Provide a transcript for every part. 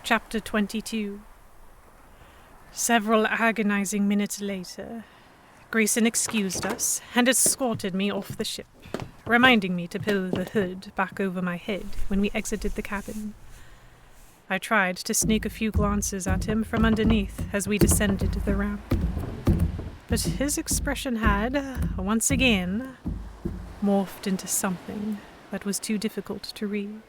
Chapter 22. Several agonizing minutes later, Grayson excused us and escorted me off the ship, reminding me to pull the hood back over my head when we exited the cabin. I tried to sneak a few glances at him from underneath as we descended the ramp, but his expression had, once again, morphed into something that was too difficult to read.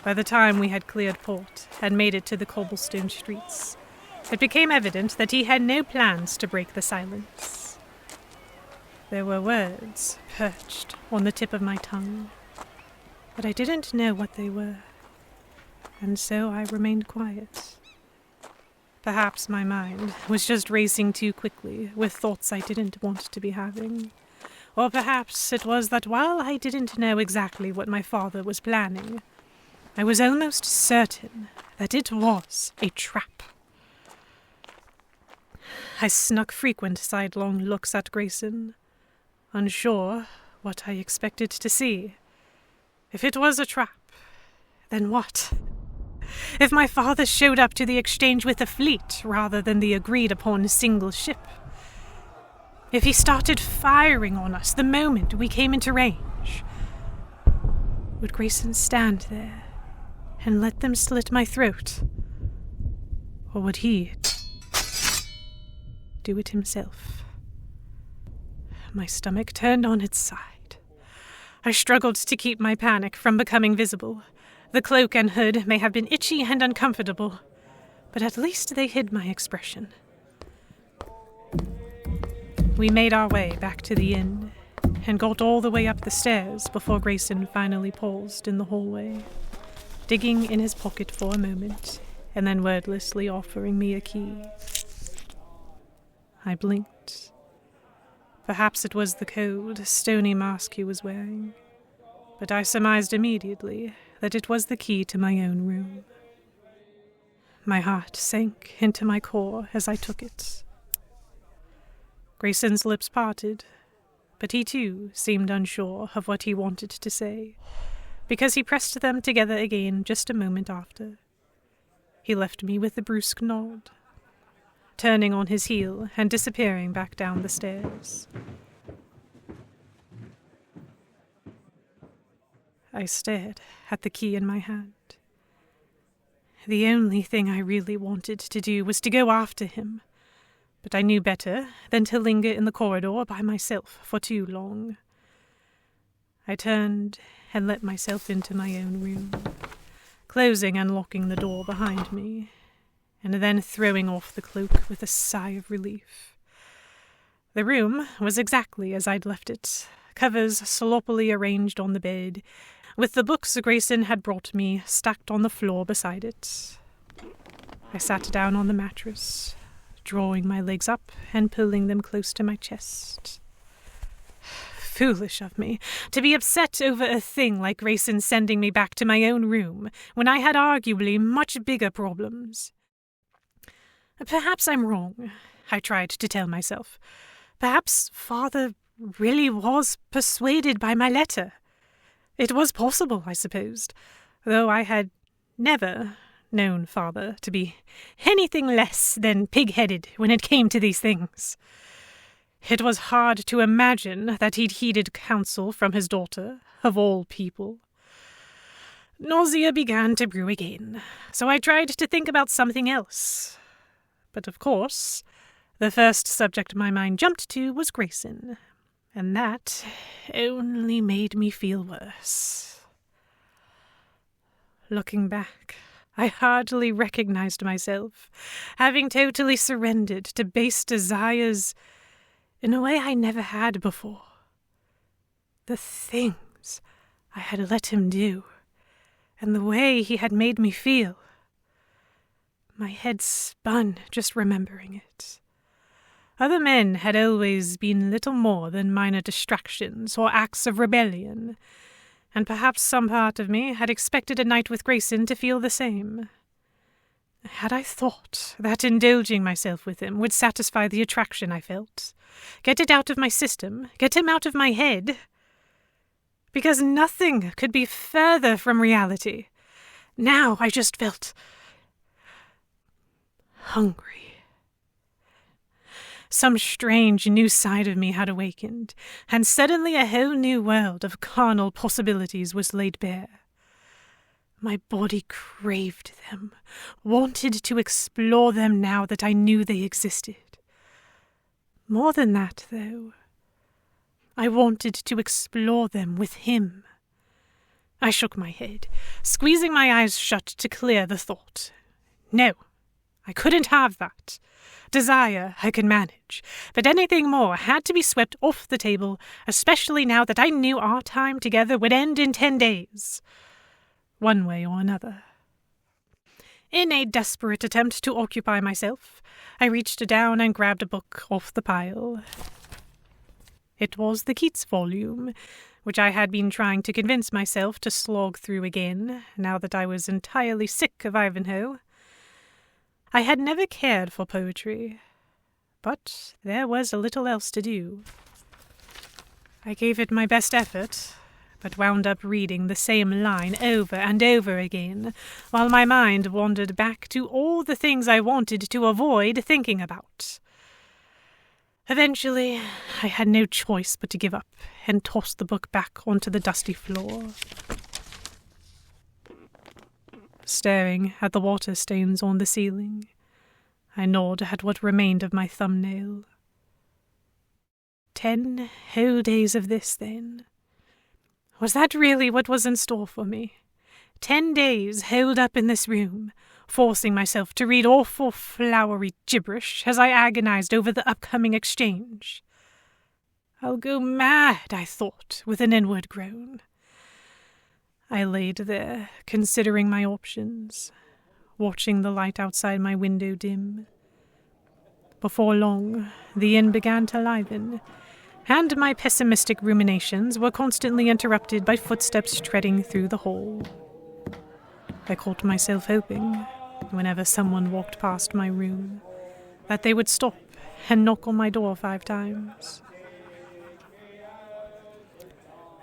By the time we had cleared port and made it to the cobblestone streets, it became evident that he had no plans to break the silence. There were words perched on the tip of my tongue, but I didn't know what they were, and so I remained quiet. Perhaps my mind was just racing too quickly with thoughts I didn't want to be having. Or perhaps it was that while I didn't know exactly what my father was planning, I was almost certain that it was a trap. I snuck frequent sidelong looks at Grayson, unsure what I expected to see. If it was a trap, then what? If my father showed up to the exchange with a fleet rather than the agreed-upon single ship? If he started firing on us the moment we came into range? Would Grayson stand there and let them slit my throat? Or would he do it himself? My stomach turned on its side. I struggled to keep my panic from becoming visible. The cloak and hood may have been itchy and uncomfortable, but at least they hid my expression. We made our way back to the inn and got all the way up the stairs before Grayson finally paused in the hallway, digging in his pocket for a moment and then wordlessly offering me a key. I blinked. Perhaps it was the cold, stony mask he was wearing, but I surmised immediately that it was the key to my own room. My heart sank into my core as I took it. Grayson's lips parted, but he too seemed unsure of what he wanted to say, because he pressed them together again just a moment after. He left me with a brusque nod, turning on his heel and disappearing back down the stairs. I stared at the key in my hand. The only thing I really wanted to do was to go after him, but I knew better than to linger in the corridor by myself for too long. I turned and let myself into my own room, closing and locking the door behind me, and then throwing off the cloak with a sigh of relief. The room was exactly as I'd left it, covers sloppily arranged on the bed, with the books Grayson had brought me stacked on the floor beside it. I sat down on the mattress, drawing my legs up and pulling them close to my chest. Foolish of me to be upset over a thing like Grayson sending me back to my own room when I had arguably much bigger problems. Perhaps I'm wrong, I tried to tell myself. Perhaps Father really was persuaded by my letter. It was possible, I supposed, though I had never known Father to be anything less than pig-headed when it came to these things. It was hard to imagine that he'd heeded counsel from his daughter, of all people. Nausea began to brew again, so I tried to think about something else. But of course, the first subject my mind jumped to was Grayson, and that only made me feel worse. Looking back, I hardly recognized myself, having totally surrendered to base desires in a way I never had before. The things I had let him do, and the way he had made me feel. My head spun just remembering it. Other men had always been little more than minor distractions or acts of rebellion, and perhaps some part of me had expected a night with Grayson to feel the same. Had I thought that indulging myself with him would satisfy the attraction I felt, get it out of my system, get him out of my head? Because nothing could be further from reality. Now I just felt hungry. Some strange new side of me had awakened, and suddenly a whole new world of carnal possibilities was laid bare. My body craved them, wanted to explore them now that I knew they existed. More than that, though, I wanted to explore them with him. I shook my head, squeezing my eyes shut to clear the thought. No, I couldn't have that. Desire I could manage, but anything more had to be swept off the table, especially now that I knew our time together would end in 10 days. One way or another. In a desperate attempt to occupy myself, I reached down and grabbed a book off the pile. It was the Keats volume, which I had been trying to convince myself to slog through again, now that I was entirely sick of Ivanhoe. I had never cared for poetry, but there was a little else to do. I gave it my best effort, but wound up reading the same line over and over again, while my mind wandered back to all the things I wanted to avoid thinking about. Eventually, I had no choice but to give up and toss the book back onto the dusty floor. Staring at the water stains on the ceiling, I gnawed at what remained of my thumbnail. 10 whole days of this, then. Was that really what was in store for me? 10 days holed up in this room, forcing myself to read awful flowery gibberish as I agonized over the upcoming exchange. I'll go mad, I thought, with an inward groan. I laid there, considering my options, watching the light outside my window dim. Before long, the inn began to liven, and my pessimistic ruminations were constantly interrupted by footsteps treading through the hall. I caught myself hoping, whenever someone walked past my room, that they would stop and knock on my door 5 times.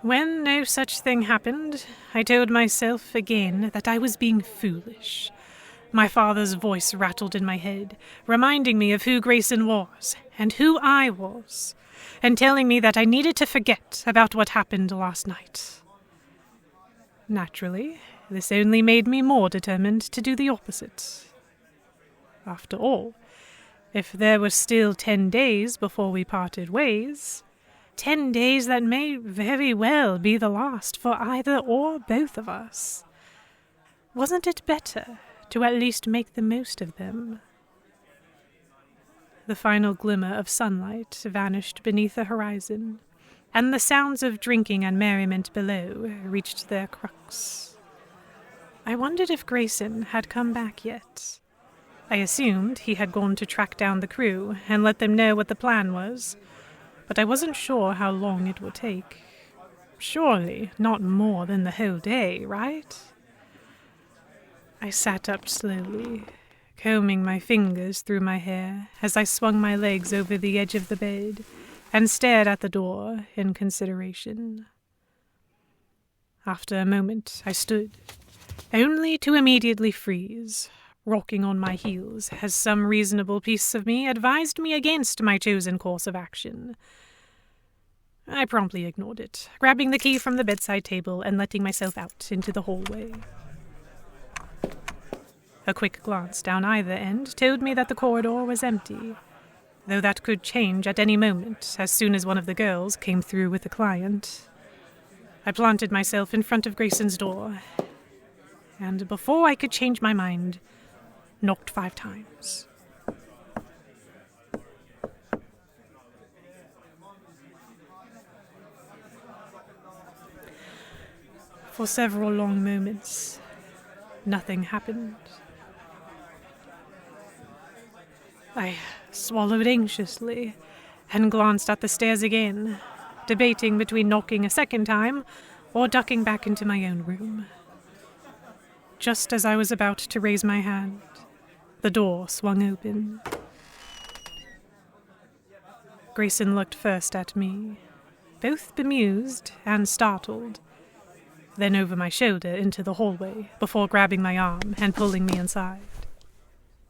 When no such thing happened, I told myself again that I was being foolish. My father's voice rattled in my head, reminding me of who Grayson was and who I was, and telling me that I needed to forget about what happened last night. Naturally, this only made me more determined to do the opposite. After all, if there were still 10 days before we parted ways, 10 days that may very well be the last for either or both of us. Wasn't it better to at least make the most of them? The final glimmer of sunlight vanished beneath the horizon, and the sounds of drinking and merriment below reached their crux. I wondered if Grayson had come back yet. I assumed he had gone to track down the crew and let them know what the plan was, but I wasn't sure how long it would take. Surely not more than the whole day, right? I sat up slowly, combing my fingers through my hair as I swung my legs over the edge of the bed and stared at the door in consideration. After a moment, I stood, only to immediately freeze, rocking on my heels as some reasonable piece of me advised me against my chosen course of action. I promptly ignored it, grabbing the key from the bedside table and letting myself out into the hallway. A quick glance down either end told me that the corridor was empty, though that could change at any moment as soon as one of the girls came through with a client. I planted myself in front of Grayson's door, and before I could change my mind, knocked 5 times. For several long moments, nothing happened. I swallowed anxiously and glanced at the stairs again, debating between knocking a second time or ducking back into my own room. Just as I was about to raise my hand, the door swung open. Grayson looked first at me, both bemused and startled. then over my shoulder into the hallway, before grabbing my arm and pulling me inside.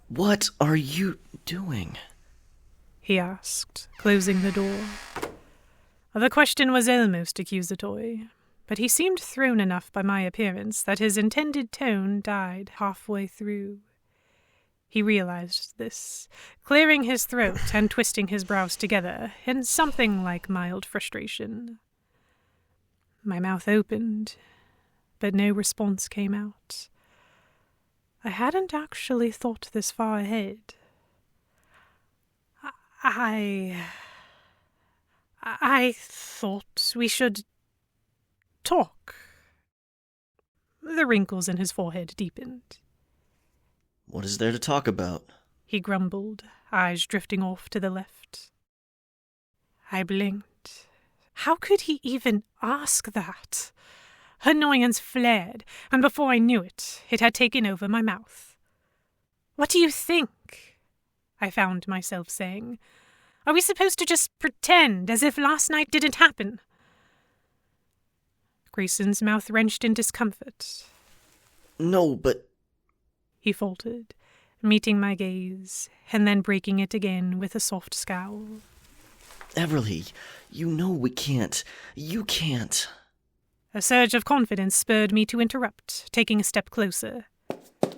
What are you doing? He asked, closing the door. The question was almost accusatory, but he seemed thrown enough by my appearance that his intended tone died halfway through. He realized this, clearing his throat and twisting his brows together in something like mild frustration. My mouth opened, but no response came out. I hadn't actually thought this far ahead. I thought we should talk. The wrinkles in his forehead deepened. What is there to talk about? He grumbled, eyes drifting off to the left. I blinked. How could he even ask that? Annoyance flared, and before I knew it, it had taken over my mouth. What do you think? I found myself saying. Are we supposed to just pretend as if last night didn't happen? Grayson's mouth wrenched in discomfort. No, but... He faltered, meeting my gaze, and then breaking it again with a soft scowl. Everly, you know we can't. You can't. A surge of confidence spurred me to interrupt, taking a step closer.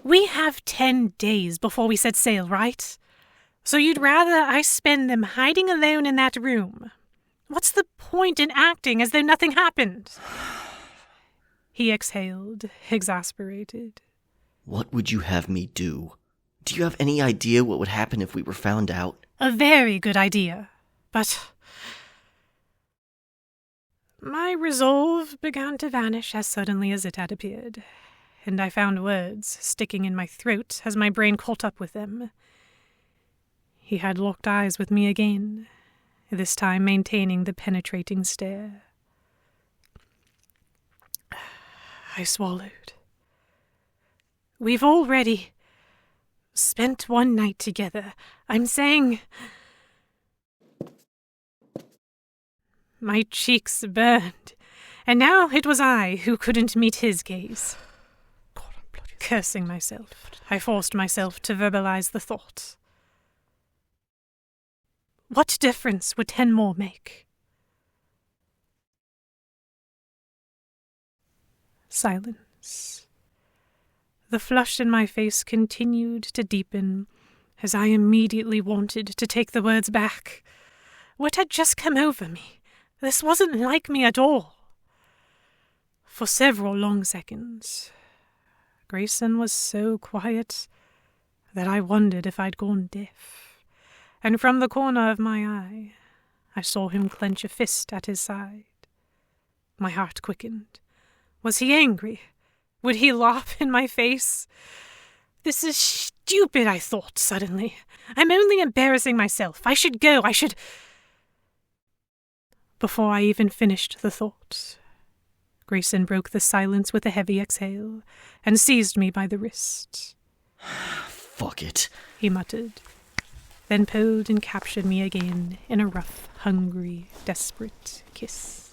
We have 10 days before we set sail, right? So you'd rather I spend them hiding alone in that room? What's the point in acting as though nothing happened? He exhaled, exasperated. What would you have me do? Do you have any idea what would happen if we were found out? A very good idea, but... My resolve began to vanish as suddenly as it had appeared, and I found words sticking in my throat as my brain caught up with them. He had locked eyes with me again, this time maintaining the penetrating stare. I swallowed. We've already spent one night together. I'm saying... My cheeks burned, and now it was I who couldn't meet his gaze. Cursing myself, I forced myself to verbalize the thought. What difference would 10 more make? Silence. The flush in my face continued to deepen as I immediately wanted to take the words back. What had just come over me? This wasn't like me at all. For several long seconds, Grayson was so quiet that I wondered if I'd gone deaf. And from the corner of my eye, I saw him clench a fist at his side. My heart quickened. Was he angry? Would he laugh in my face? This is stupid, I thought suddenly. I'm only embarrassing myself. I should go. Before I even finished the thought, Grayson broke the silence with a heavy exhale and seized me by the wrist. Fuck it, he muttered, then pulled and captured me again in a rough, hungry, desperate kiss.